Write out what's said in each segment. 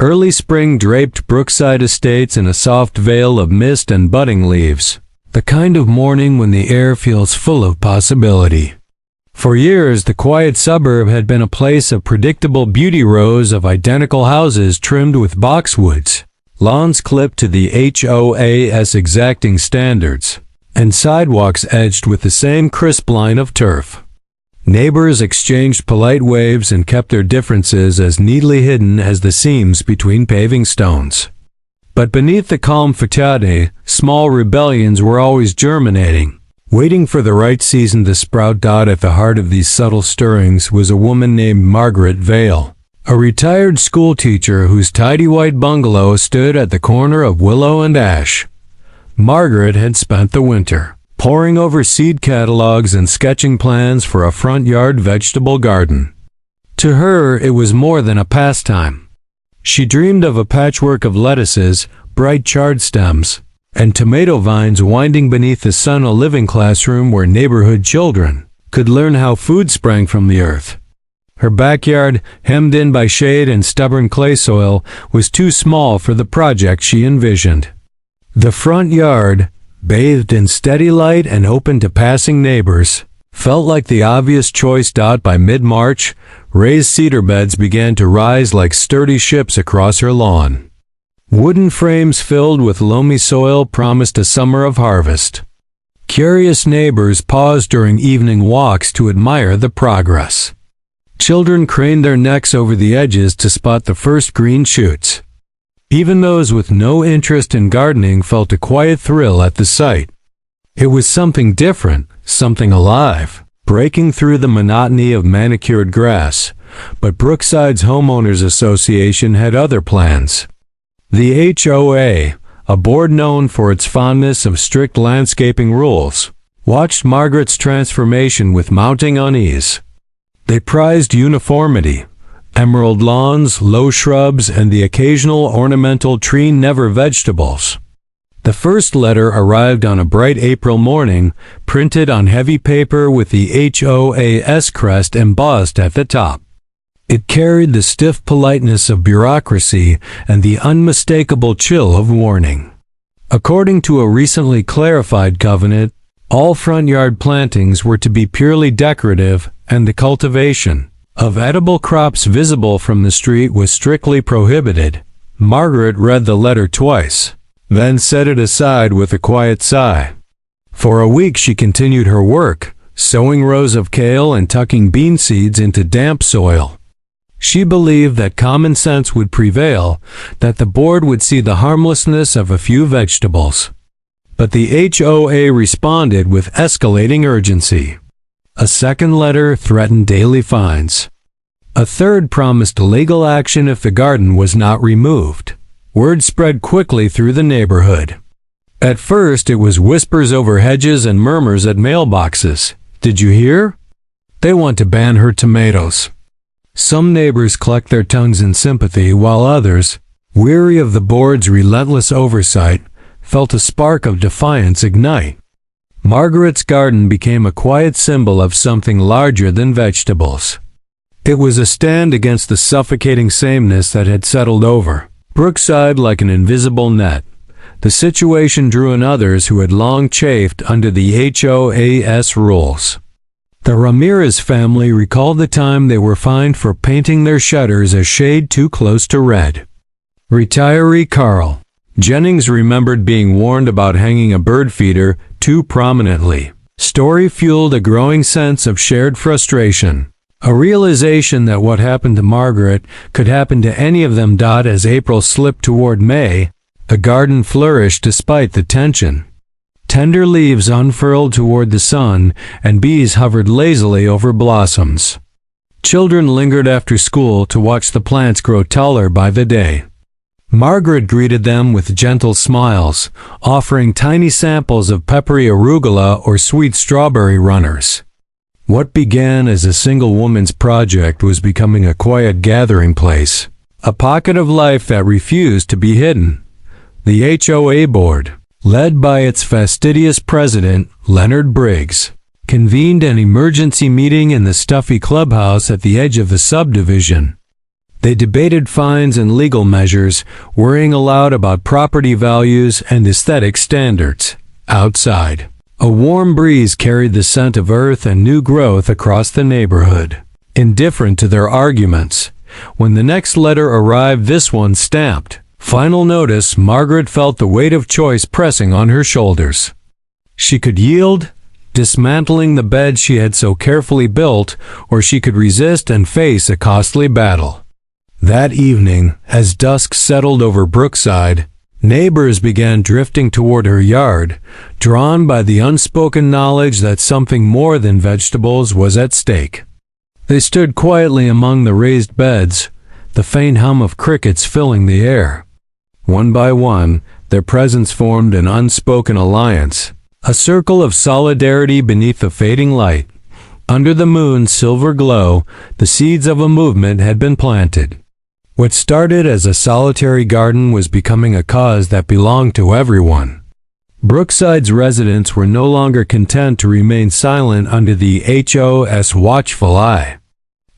Early spring draped Brookside Estates in a soft veil of mist and budding leaves, the kind of morning when the air feels full of possibility. For years, the quiet suburb had been a place of predictable beauty, rows of identical houses trimmed with boxwoods, lawns clipped to the HOA's exacting standards, and sidewalks edged with the same crisp line of turf. Neighbors exchanged polite waves and kept their differences as neatly hidden as the seams between paving stones. But beneath the calm facade, small rebellions were always germinating, waiting for the right season to sprout. At the heart of these subtle stirrings was a woman named Margaret Vale, a retired schoolteacher whose tidy white bungalow stood at the corner of Willow and Ash. Margaret had spent the winter poring over seed catalogs and sketching plans for a front yard vegetable garden. To her, it was more than a pastime. She dreamed of a patchwork of lettuces, bright chard stems, and tomato vines winding beneath the sun, a living classroom where neighborhood children could learn how food sprang from the earth. Her backyard, hemmed in by shade and stubborn clay soil, was too small for the project she envisioned. The front yard, bathed in steady light and open to passing neighbors, felt like the obvious choice. By mid-March, raised cedar beds began to rise like sturdy ships across her lawn. Wooden frames filled with loamy soil promised a summer of harvest. Curious neighbors paused during evening walks to admire the progress. Children craned their necks over the edges to spot the first green shoots. Even those with no interest in gardening felt a quiet thrill at the sight. It was something different, something alive, breaking through the monotony of manicured grass. But Brookside's Homeowners Association had other plans. The HOA, a board known for its fondness of strict landscaping rules, watched Margaret's transformation with mounting unease. They prized uniformity, emerald lawns, low shrubs, and the occasional ornamental tree, never vegetables. The first letter arrived on a bright April morning, printed on heavy paper with the HOA's crest embossed at the top. It carried the stiff politeness of bureaucracy and the unmistakable chill of warning. According to a recently clarified covenant, all front yard plantings were to be purely decorative, and the cultivation of edible crops visible from the street was strictly prohibited. Margaret read the letter twice, then set it aside with a quiet sigh. For a week she continued her work, sowing rows of kale and tucking bean seeds into damp soil. She believed that common sense would prevail, that the board would see the harmlessness of a few vegetables. But the HOA responded with escalating urgency. A second letter threatened daily fines. A third promised legal action if the garden was not removed. Word spread quickly through the neighborhood. At first it was whispers over hedges and murmurs at mailboxes. "Did you hear? They want to ban her tomatoes." Some neighbors clucked their tongues in sympathy, while others, weary of the board's relentless oversight, felt a spark of defiance ignite. Margaret's garden became a quiet symbol of something larger than vegetables. It was a stand against the suffocating sameness that had settled over Brookside like an invisible net. The situation drew in others who had long chafed under the HOA's rules. The Ramirez family recalled the time they were fined for painting their shutters a shade too close to red. Retiree Carl Jennings remembered being warned about hanging a bird feeder too prominently. Story fueled a growing sense of shared frustration, a realization that what happened to Margaret could happen to any of them. As April slipped toward May, the garden flourished despite the tension. Tender leaves unfurled toward the sun, and bees hovered lazily over blossoms. Children lingered after school to watch the plants grow taller by the day. Margaret greeted them with gentle smiles, offering tiny samples of peppery arugula or sweet strawberry runners. What began as a single woman's project was becoming a quiet gathering place, a pocket of life that refused to be hidden. The HOA board, led by its fastidious president, Leonard Briggs, convened an emergency meeting in the stuffy clubhouse at the edge of the subdivision. They debated fines and legal measures, worrying aloud about property values and aesthetic standards. Outside, a warm breeze carried the scent of earth and new growth across the neighborhood. Indifferent to their arguments, when the next letter arrived, this one stamped "Final Notice," Margaret felt the weight of choice pressing on her shoulders. She could yield, dismantling the bed she had so carefully built, or she could resist and face a costly battle. That evening, as dusk settled over Brookside, neighbors began drifting toward her yard, drawn by the unspoken knowledge that something more than vegetables was at stake. They stood quietly among the raised beds, the faint hum of crickets filling the air. One by one, their presence formed an unspoken alliance, a circle of solidarity beneath the fading light. Under the moon's silver glow, the seeds of a movement had been planted. What started as a solitary garden was becoming a cause that belonged to everyone. Brookside's residents were no longer content to remain silent under the HOA's watchful eye.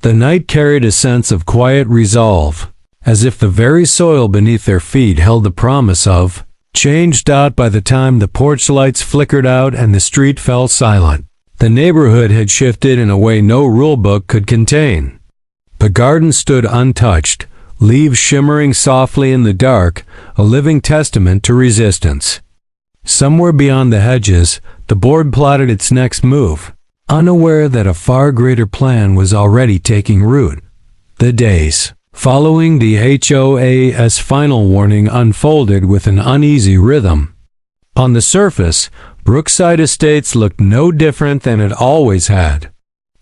The night carried a sense of quiet resolve, as if the very soil beneath their feet held the promise of change. By the time the porch lights flickered out and the street fell silent, the neighborhood had shifted in a way no rulebook could contain. The garden stood untouched, leaves shimmering softly in the dark, a living testament to resistance. Somewhere beyond the hedges, the board plotted its next move, unaware that a far greater plan was already taking root. The days following the HOA's final warning unfolded with an uneasy rhythm. On the surface, Brookside Estates looked no different than it always had.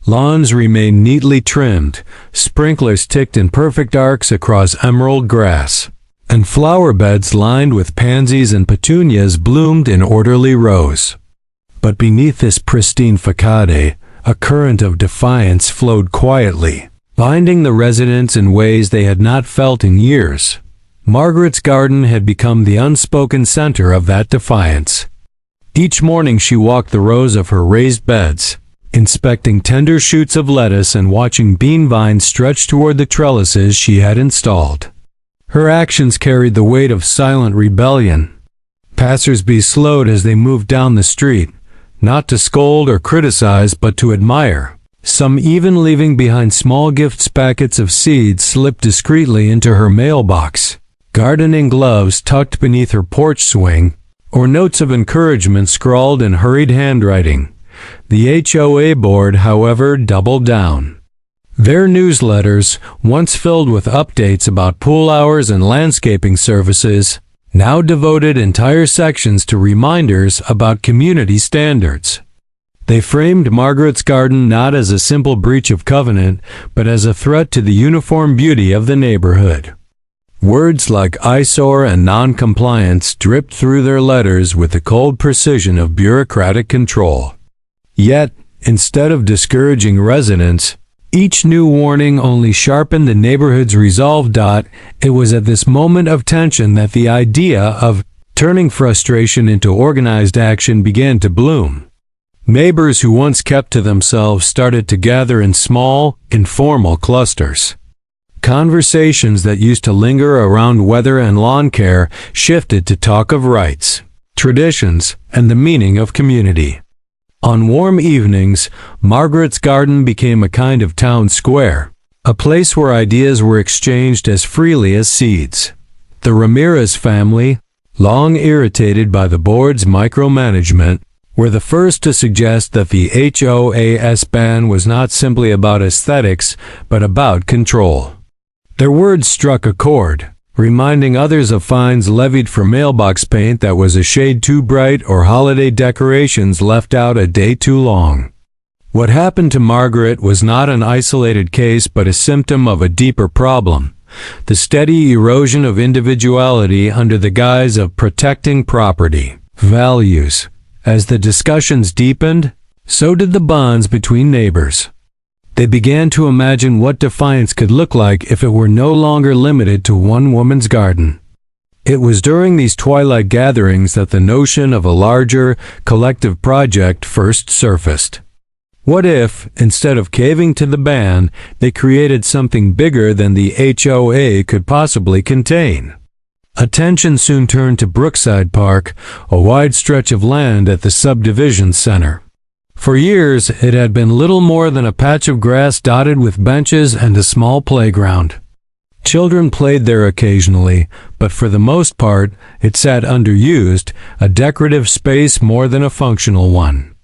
Lawns remained neatly trimmed, sprinklers ticked in perfect arcs across emerald grass, and flower beds lined with pansies and petunias bloomed in orderly rows. But beneath this pristine facade, a current of defiance flowed quietly, binding the residents in ways they had not felt in years. Margaret's garden had become the unspoken center of that defiance. Each morning she walked the rows of her raised beds, inspecting tender shoots of lettuce and watching bean vines stretch toward the trellises she had installed. Her actions carried the weight of silent rebellion. Passers-by slowed as they moved down the street, not to scold or criticize but to admire. Some even leaving behind small gift packets of seeds slipped discreetly into her mailbox, gardening gloves tucked beneath her porch swing, or notes of encouragement scrawled in hurried handwriting. The HOA board, however, doubled down. Their newsletters, once filled with updates about pool hours and landscaping services, now devoted entire sections to reminders about community standards. They framed Margaret's garden not as a simple breach of covenant, but as a threat to the uniform beauty of the neighborhood. Words like eyesore and non-compliance dripped through their letters with the cold precision of bureaucratic control. Yet, instead of discouraging residents, each new warning only sharpened the neighborhood's resolve. It was at this moment of tension that the idea of turning frustration into organized action began to bloom. Neighbors who once kept to themselves started to gather in small, informal clusters. Conversations that used to linger around weather and lawn care shifted to talk of rights, traditions, and the meaning of community. On warm evenings, Margaret's garden became a kind of town square, a place where ideas were exchanged as freely as seeds. The Ramirez family, long irritated by the board's micromanagement, were the first to suggest that the HOA's ban was not simply about aesthetics, but about control. Their words struck a chord, reminding others of fines levied for mailbox paint that was a shade too bright or holiday decorations left out a day too long. What happened to Margaret was not an isolated case but a symptom of a deeper problem, the steady erosion of individuality under the guise of protecting property values. As the discussions deepened, so did the bonds between neighbors. They began to imagine what defiance could look like if it were no longer limited to one woman's garden. It was during these twilight gatherings that the notion of a larger, collective project first surfaced. What if, instead of caving to the ban, they created something bigger than the HOA could possibly contain? Attention soon turned to Brookside Park, a wide stretch of land at the subdivision center. For years, it had been little more than a patch of grass dotted with benches and a small playground. Children played there occasionally, but for the most part, it sat underused, a decorative space more than a functional one.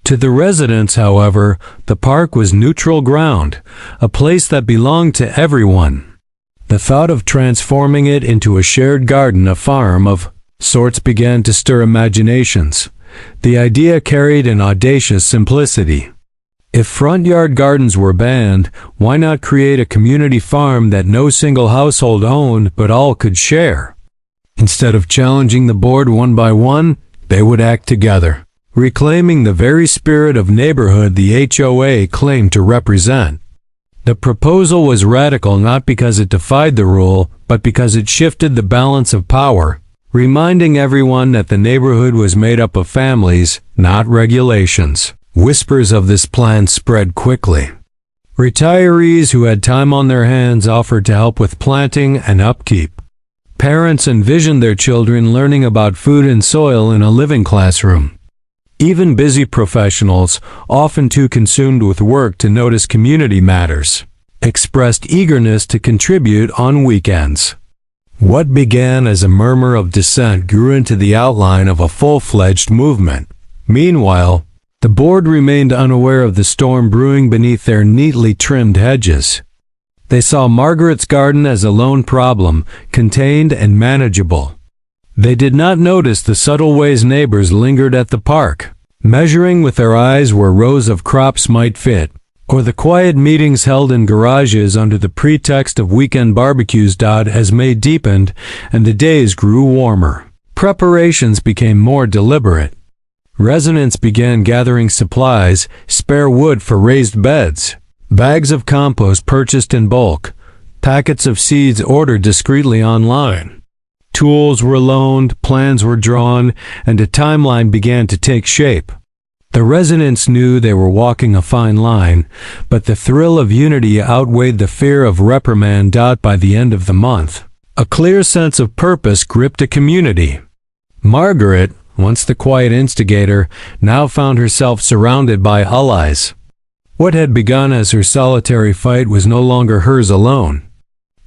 To the residents, however, the park was neutral ground, a place that belonged to everyone. The thought of transforming it into a shared garden, a farm of sorts, began to stir imaginations. The idea carried an audacious simplicity. If front yard gardens were banned, why not create a community farm that no single household owned but all could share? Instead of challenging the board one by one, they would act together, reclaiming the very spirit of neighborhood the HOA claimed to represent. The proposal was radical not because it defied the rule, but because it shifted the balance of power, reminding everyone that the neighborhood was made up of families, not regulations. Whispers of this plan spread quickly. Retirees who had time on their hands offered to help with planting and upkeep. Parents envisioned their children learning about food and soil in a living classroom. Even busy professionals, often too consumed with work to notice community matters, expressed eagerness to contribute on weekends. What began as a murmur of dissent grew into the outline of a full-fledged movement. Meanwhile, the board remained unaware of the storm brewing beneath their neatly trimmed hedges. They saw Margaret's garden as a lone problem, contained and manageable. They did not notice the subtle ways neighbors lingered at the park, measuring with their eyes where rows of crops might fit, or the quiet meetings held in garages under the pretext of weekend barbecues. As May deepened and the days grew warmer, preparations became more deliberate. Residents began gathering supplies, spare wood for raised beds, bags of compost purchased in bulk, packets of seeds ordered discreetly online. Tools were loaned, plans were drawn, and a timeline began to take shape. The residents knew they were walking a fine line, but the thrill of unity outweighed the fear of reprimand. By the end of the month, a clear sense of purpose gripped a community. Margaret, once the quiet instigator, now found herself surrounded by allies. What had begun as her solitary fight was no longer hers alone.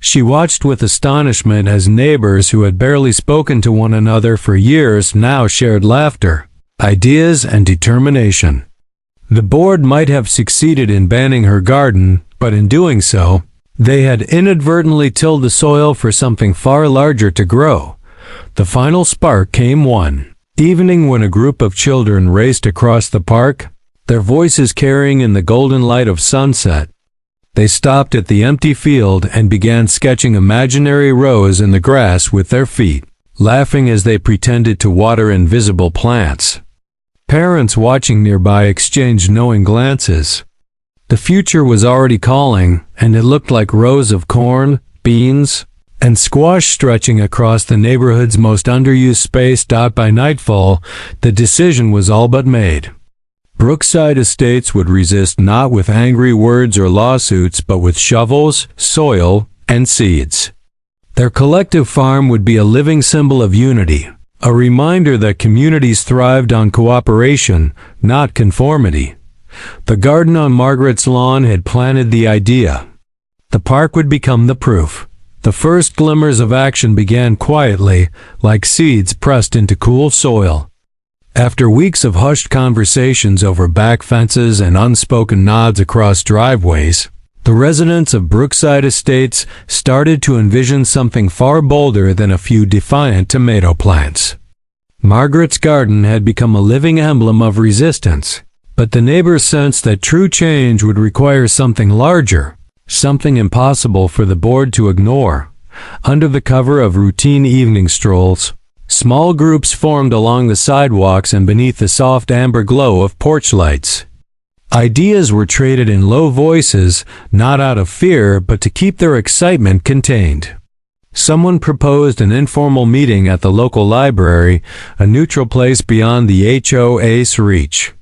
She watched with astonishment as neighbors who had barely spoken to one another for years now shared laughter, ideas, and determination. The board might have succeeded in banning her garden, but in doing so, they had inadvertently tilled the soil for something far larger to grow. The final spark came one evening when a group of children raced across the park, their voices carrying in the golden light of sunset. They stopped at the empty field and began sketching imaginary rows in the grass with their feet, laughing as they pretended to water invisible plants. Parents watching nearby exchanged knowing glances. The future was already calling, and it looked like rows of corn, beans, and squash stretching across the neighborhood's most underused space. By nightfall, the decision was all but made. Brookside Estates would resist not with angry words or lawsuits, but with shovels, soil, and seeds. Their collective farm would be a living symbol of unity, a reminder that communities thrived on cooperation, not conformity. The garden on Margaret's lawn had planted the idea. The park would become the proof. The first glimmers of action began quietly, like seeds pressed into cool soil. After weeks of hushed conversations over back fences and unspoken nods across driveways, the residents of Brookside Estates started to envision something far bolder than a few defiant tomato plants. Margaret's garden had become a living emblem of resistance, but the neighbors sensed that true change would require something larger, something impossible for the board to ignore. Under the cover of routine evening strolls, small groups formed along the sidewalks and beneath the soft amber glow of porch lights. Ideas were traded in low voices, not out of fear, but to keep their excitement contained. Someone proposed an informal meeting at the local library, a neutral place beyond the HOA's reach.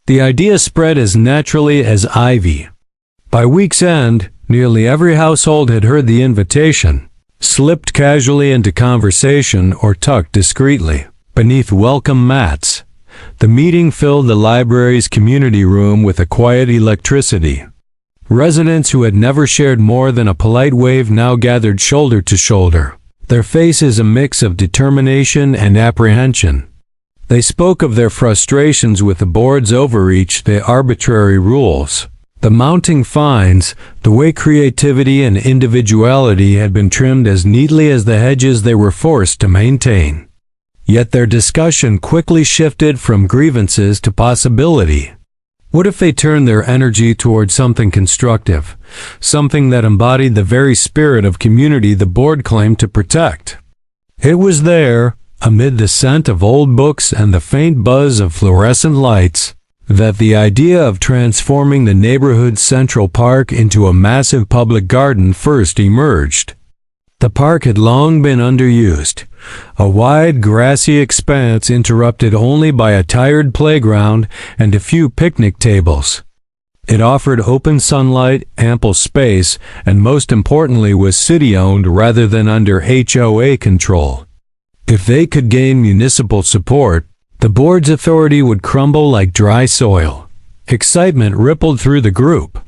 The idea spread as naturally as ivy. By week's end, nearly every household had heard the invitation, slipped casually into conversation or tucked discreetly beneath welcome mats. The meeting filled the library's community room with a quiet electricity. Residents who had never shared more than a polite wave now gathered shoulder to shoulder, their faces a mix of determination and apprehension. They spoke of their frustrations with the board's overreach, the arbitrary rules, the mounting fines, the way creativity and individuality had been trimmed as neatly as the hedges they were forced to maintain. Yet their discussion quickly shifted from grievances to possibility. What if they turned their energy toward something constructive, something that embodied the very spirit of community the board claimed to protect? It was there, amid the scent of old books and the faint buzz of fluorescent lights, that the idea of transforming the neighborhood's central park into a massive public garden first emerged. The park had long been underused, a wide grassy expanse interrupted only by a tired playground and a few picnic tables. It offered open sunlight, ample space, and most importantly was city-owned rather than under HOA control. If they could gain municipal support, the board's authority would crumble like dry soil. Excitement rippled through the group.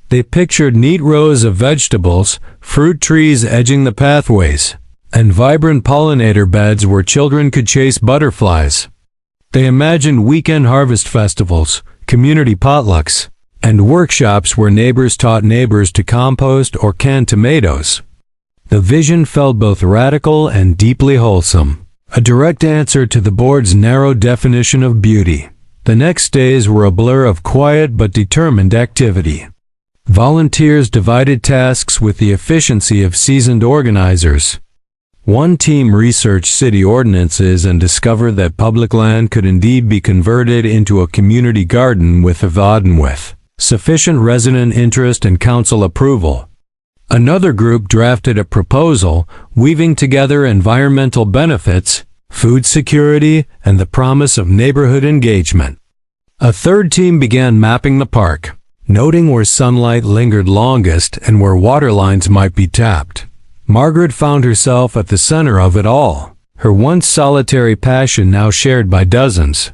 They pictured neat rows of vegetables, fruit trees edging the pathways, and vibrant pollinator beds where children could chase butterflies. They imagined weekend harvest festivals, community potlucks, and workshops where neighbors taught neighbors to compost or can tomatoes. The vision felt both radical and deeply wholesome, a direct answer to the board's narrow definition of beauty. The next days were a blur of quiet but determined activity. Volunteers divided tasks with the efficiency of seasoned organizers. One team researched city ordinances and discovered that public land could indeed be converted into a community garden with sufficient resident interest and council approval. Another group drafted a proposal weaving together environmental benefits, food security, and the promise of neighborhood engagement. A third team began mapping the park, noting where sunlight lingered longest and where water lines might be tapped. Margaret found herself at the center of it all, her once solitary passion now shared by dozens.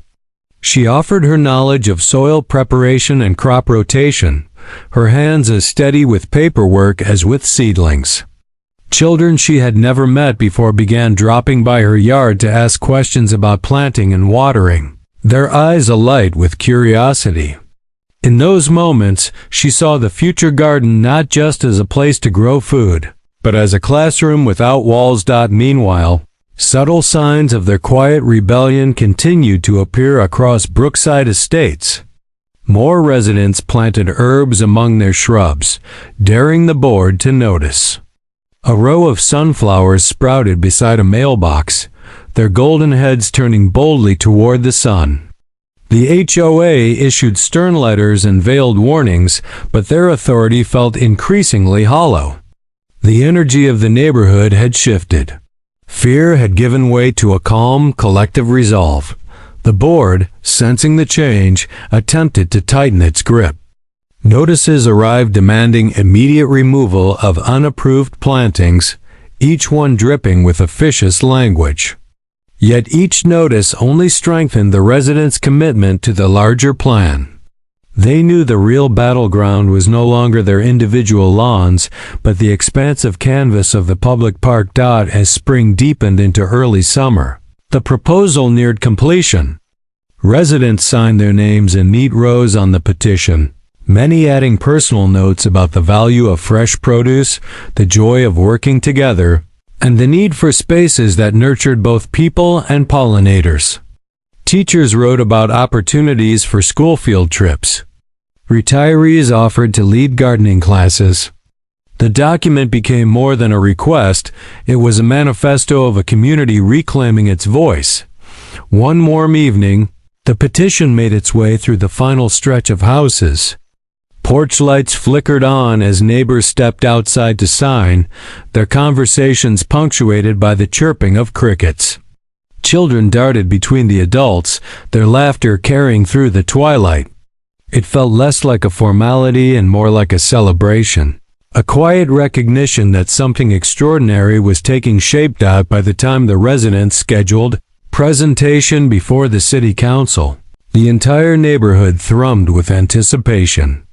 She offered her knowledge of soil preparation and crop rotation, her hands as steady with paperwork as with seedlings. Children she had never met before began dropping by her yard to ask questions about planting and watering, their eyes alight with curiosity. In those moments, she saw the future garden not just as a place to grow food, but as a classroom without walls. Meanwhile, subtle signs of their quiet rebellion continued to appear across Brookside Estates. More residents planted herbs among their shrubs, daring the board to notice. A row of sunflowers sprouted beside a mailbox, their golden heads turning boldly toward the sun. The HOA issued stern letters and veiled warnings, but their authority felt increasingly hollow. The energy of the neighborhood had shifted. Fear had given way to a calm, collective resolve. The board, sensing the change, attempted to tighten its grip. Notices arrived demanding immediate removal of unapproved plantings, each one dripping with officious language. Yet each notice only strengthened the residents' commitment to the larger plan. They knew the real battleground was no longer their individual lawns, but the expansive canvas of the public park. As spring deepened into early summer, the proposal neared completion. Residents signed their names in neat rows on the petition, many adding personal notes about the value of fresh produce, the joy of working together, and the need for spaces that nurtured both people and pollinators. Teachers wrote about opportunities for school field trips. Retirees offered to lead gardening classes. The document became more than a request, it was a manifesto of a community reclaiming its voice. One warm evening, the petition made its way through the final stretch of houses. Porch lights flickered on as neighbors stepped outside to sign, their conversations punctuated by the chirping of crickets. Children darted between the adults, their laughter carrying through the twilight. It felt less like a formality and more like a celebration, a quiet recognition that something extraordinary was taking shape. By the time the residents scheduled presentation before the city council, the entire neighborhood thrummed with anticipation.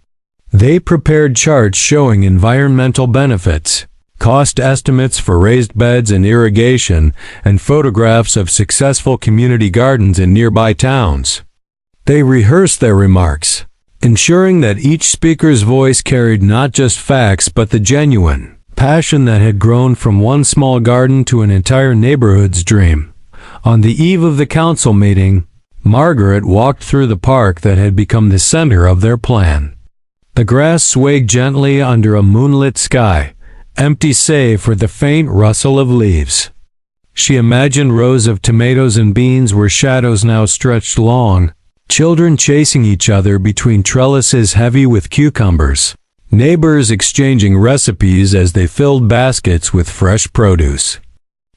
They prepared charts showing environmental benefits, cost estimates for raised beds and irrigation, and photographs of successful community gardens in nearby towns. They rehearsed their remarks, ensuring that each speaker's voice carried not just facts but the genuine passion that had grown from one small garden to an entire neighborhood's dream. On the eve of the council meeting, Margaret walked through the park that had become the center of their plan. The grass swayed gently under a moonlit sky, empty save for the faint rustle of leaves. She imagined rows of tomatoes and beans where shadows now stretched long, children chasing each other between trellises heavy with cucumbers, neighbors exchanging recipes as they filled baskets with fresh produce.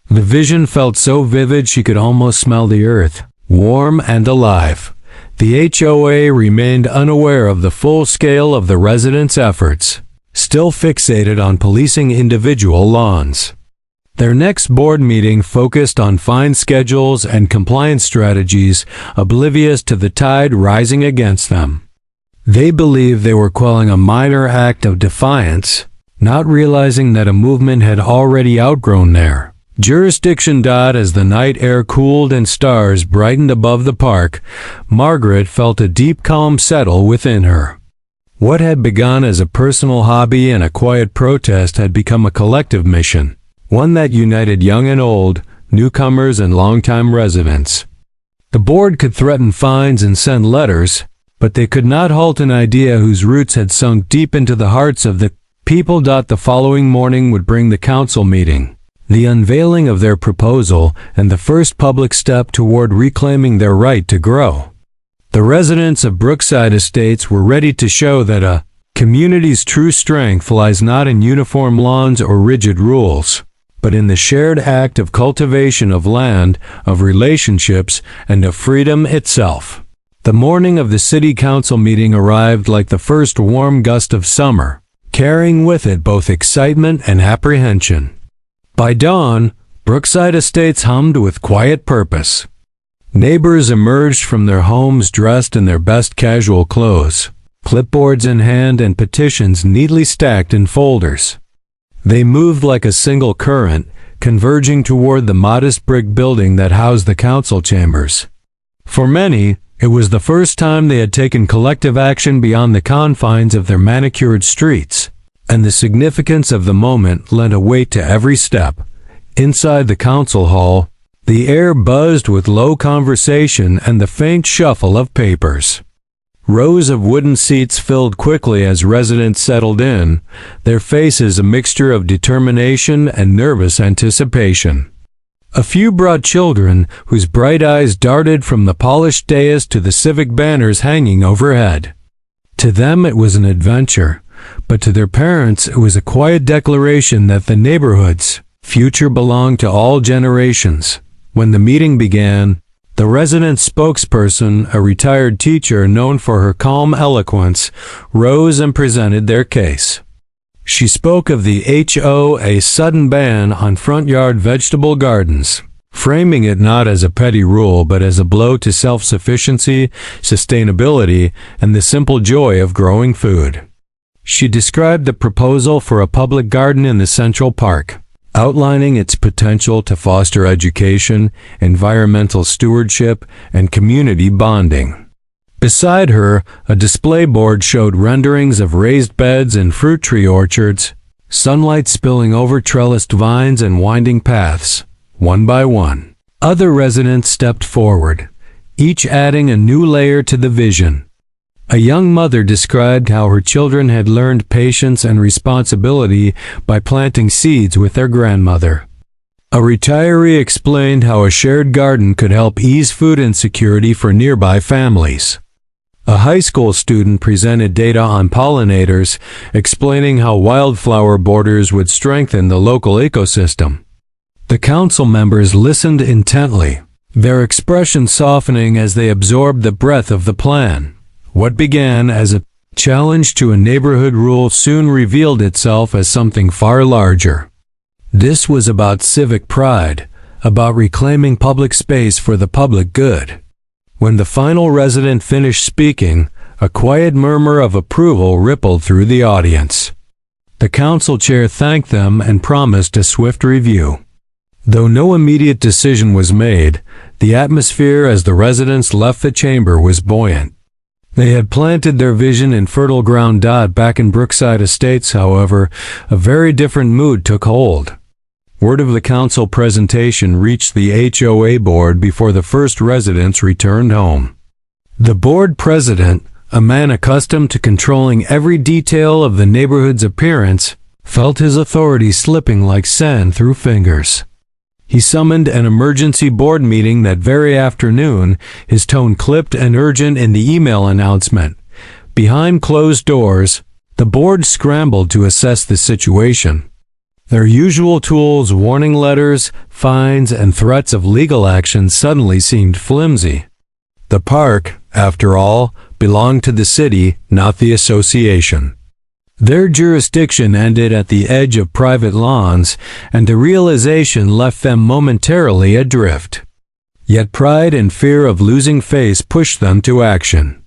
The vision felt so vivid she could almost smell the earth, warm and alive. The HOA remained unaware of the full scale of the residents' efforts, still fixated on policing individual lawns. Their next board meeting focused on fine schedules and compliance strategies, oblivious to the tide rising against them. They believed they were quelling a minor act of defiance, not realizing that a movement had already outgrown their jurisdiction. As the night air cooled and stars brightened above the park, Margaret felt a deep calm settle within her. What had begun as a personal hobby and a quiet protest had become a collective mission, one that united young and old, newcomers and longtime residents. The board could threaten fines and send letters, but they could not halt an idea whose roots had sunk deep into the hearts of the people. The following morning would bring the council meeting, the unveiling of their proposal, and the first public step toward reclaiming their right to grow. The residents of Brookside Estates were ready to show that a community's true strength lies not in uniform lawns or rigid rules, but in the shared act of cultivation of land, of relationships, and of freedom itself. The morning of the city council meeting arrived like the first warm gust of summer, carrying with it both excitement and apprehension. By dawn, Brookside Estates hummed with quiet purpose. Neighbors emerged from their homes dressed in their best casual clothes, clipboards in hand and petitions neatly stacked in folders. They moved like a single current, converging toward the modest brick building that housed the council chambers. For many, it was the first time they had taken collective action beyond the confines of their manicured streets, and the significance of the moment lent a weight to every step. Inside the council hall, the air buzzed with low conversation and the faint shuffle of papers. Rows of wooden seats filled quickly as residents settled in, their faces a mixture of determination and nervous anticipation. A few brought children, whose bright eyes darted from the polished dais to the civic banners hanging overhead. To them it was an adventure, but to their parents it was a quiet declaration that the neighborhood's future belonged to all generations. When the meeting began, the resident spokesperson, a retired teacher known for her calm eloquence, rose and presented their case. She spoke of the HOA sudden ban on front yard vegetable gardens, framing it not as a petty rule but as a blow to self-sufficiency, sustainability, and the simple joy of growing food. She described the proposal for a public garden in the Central Park, outlining its potential to foster education, environmental stewardship, and community bonding. Beside her, a display board showed renderings of raised beds and fruit tree orchards, sunlight spilling over trellised vines and winding paths. One by one, other residents stepped forward, each adding a new layer to the vision. A young mother described how her children had learned patience and responsibility by planting seeds with their grandmother. A retiree explained how a shared garden could help ease food insecurity for nearby families. A high school student presented data on pollinators, explaining how wildflower borders would strengthen the local ecosystem. The council members listened intently, their expression softening as they absorbed the breadth of the plan. What began as a challenge to a neighborhood rule soon revealed itself as something far larger. This was about civic pride, about reclaiming public space for the public good. When the final resident finished speaking, a quiet murmur of approval rippled through the audience. The council chair thanked them and promised a swift review. Though no immediate decision was made, the atmosphere as the residents left the chamber was buoyant. They had planted their vision in fertile ground. Back in Brookside Estates, however, a very different mood took hold. Word of the council presentation reached the HOA board before the first residents returned home. The board president, a man accustomed to controlling every detail of the neighborhood's appearance, felt his authority slipping like sand through fingers. He summoned an emergency board meeting that very afternoon, his tone clipped and urgent in the email announcement. Behind closed doors, the board scrambled to assess the situation. Their usual tools, warning letters, fines, and threats of legal action suddenly seemed flimsy. The park, after all, belonged to the city, not the association. Their jurisdiction ended at the edge of private lawns, and the realization left them momentarily adrift. Yet pride and fear of losing face pushed them to action.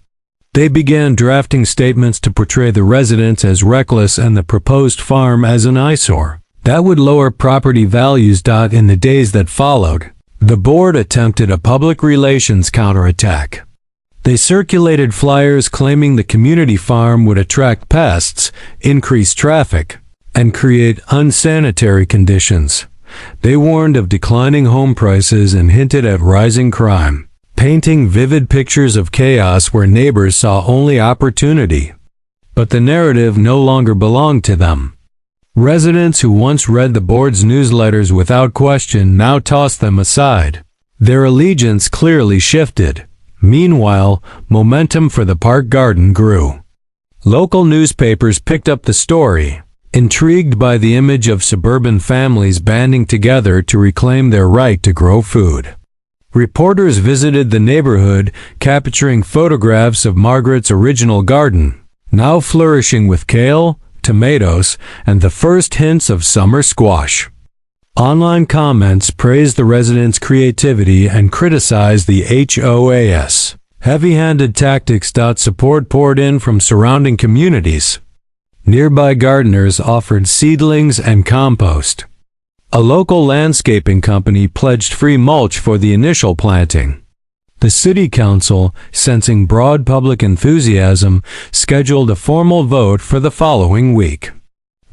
They began drafting statements to portray the residents as reckless and the proposed farm as an eyesore that would lower property values. In the days that followed, the board attempted a public relations counterattack. They circulated flyers claiming the community farm would attract pests, increase traffic, and create unsanitary conditions. They warned of declining home prices and hinted at rising crime, painting vivid pictures of chaos where neighbors saw only opportunity. But the narrative no longer belonged to them. Residents who once read the board's newsletters without question now tossed them aside. Their allegiance clearly shifted. Meanwhile, momentum for the park garden grew. Local newspapers picked up the story, intrigued by the image of suburban families banding together to reclaim their right to grow food. Reporters visited the neighborhood, capturing photographs of Margaret's original garden, now flourishing with kale, tomatoes, and the first hints of summer squash. Online comments praised the residents' creativity and criticized the HOA's heavy-handed tactics. Support poured in from surrounding communities. Nearby gardeners offered seedlings and compost. A local landscaping company pledged free mulch for the initial planting. The city council, sensing broad public enthusiasm, scheduled a formal vote for the following week.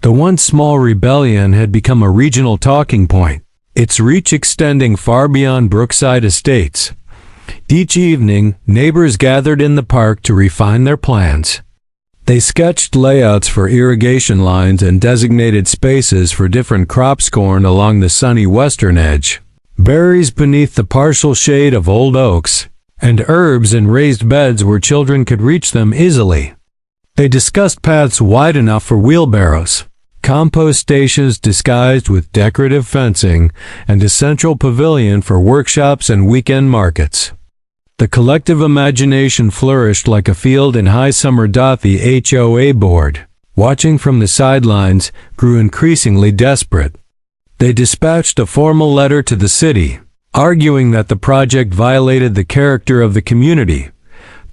The once small rebellion had become a regional talking point, its reach extending far beyond Brookside Estates. Each evening, neighbors gathered in the park to refine their plans. They sketched layouts for irrigation lines and designated spaces for different crops grown along the sunny western edge, berries beneath the partial shade of old oaks, and herbs in raised beds where children could reach them easily. They discussed paths wide enough for wheelbarrows, compost stations disguised with decorative fencing, and a central pavilion for workshops and weekend markets. The collective imagination flourished like a field in high summer. The HOA board, watching from the sidelines, grew increasingly desperate. They dispatched a formal letter to the city, arguing that the project violated the character of the community.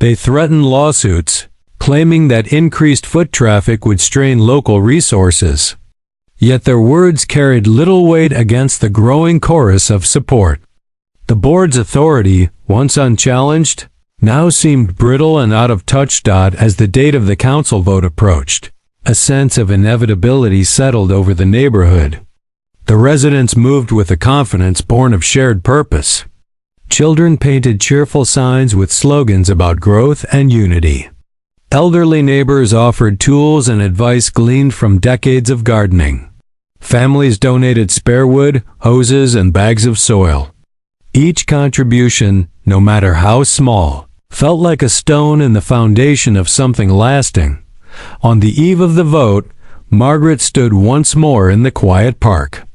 They threatened lawsuits, claiming that increased foot traffic would strain local resources. Yet their words carried little weight against the growing chorus of support. The board's authority, once unchallenged, now seemed brittle and out of touch. As the date of the council vote approached, a sense of inevitability settled over the neighborhood. The residents moved with a confidence born of shared purpose. Children painted cheerful signs with slogans about growth and unity. Elderly neighbors offered tools and advice gleaned from decades of gardening. Families donated spare wood, hoses, and bags of soil. Each contribution, no matter how small, felt like a stone in the foundation of something lasting. On the eve of the vote, Margaret stood once more in the quiet park.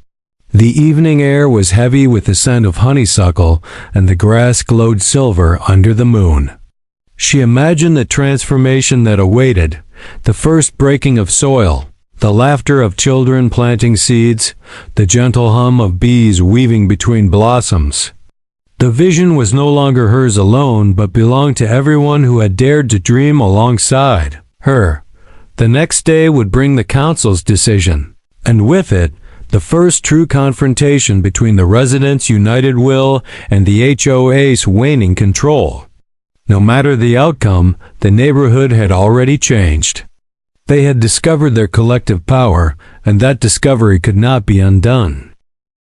The evening air was heavy with the scent of honeysuckle, and the grass glowed silver under the moon. She imagined the transformation that awaited, the first breaking of soil, the laughter of children planting seeds, the gentle hum of bees weaving between blossoms. The vision was no longer hers alone, but belonged to everyone who had dared to dream alongside her. The next day would bring the council's decision, and with it, the first true confrontation between the residents' united will and the HOA's waning control. No matter the outcome, the neighborhood had already changed. They had discovered their collective power, and that discovery could not be undone.